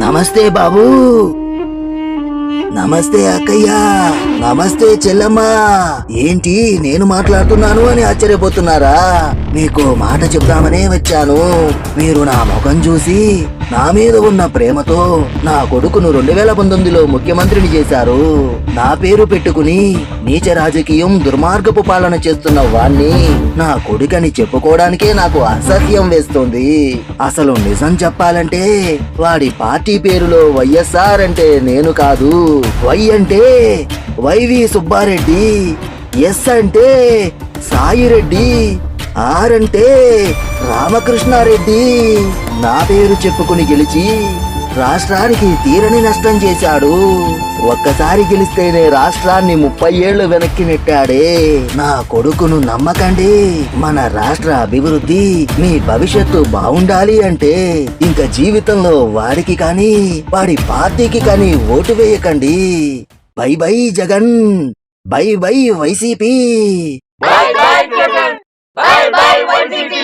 నమస్తే బాబు. నమస్తే అక్కయ్య. నమస్తే చెల్లమ్మ. ఏంటి నేను మాట్లాడుతున్నాను అని ఆశ్చర్యపోతున్నారా? మీకు మాట చెప్దామనే వచ్చాను. మీరు నా ముఖం చూసి నా మీద ఉన్న ప్రేమతో నా కొడుకును 2019లో ముఖ్యమంత్రిని చేశారు. నా పేరు పెట్టుకుని నీచ రాజకీయం దుర్మార్గపు పాలన చేస్తున్న వాణ్ణి నా కొడుకని చెప్పుకోవడానికే నాకు అసహ్యం వేస్తోంది. అసలు నిజం చెప్పాలంటే వాడి పార్టీ పేరులో వైఎస్ఆర్ అంటే నేను కాదు. వై అంటే వైవి సుబ్బారెడ్డి, ఎస్ అంటే సాయిరెడ్డి, ఆర్ అంటే రామకృష్ణారెడ్డి. నా పేరు చెప్పుకుని గెలిచి రాష్ట్రానికి తీరని నష్టం చేశాడు. ఒక్కసారి గెలిస్తేనే రాష్ట్రాన్ని 30 ఏళ్లు వెనక్కి నెట్టాడే. నా కొడుకును నమ్మకండి. మన రాష్ట్ర అభివృద్ధి, మీ భవిష్యత్తు బాగుండాలి అంటే ఇంకా జీవితంలో వాడికి కానీ వాడి పార్టీకి కానీ ఓటు వేయకండి. By by Jagan, by by YCP. Bye bye Jagan, bye bye YCP.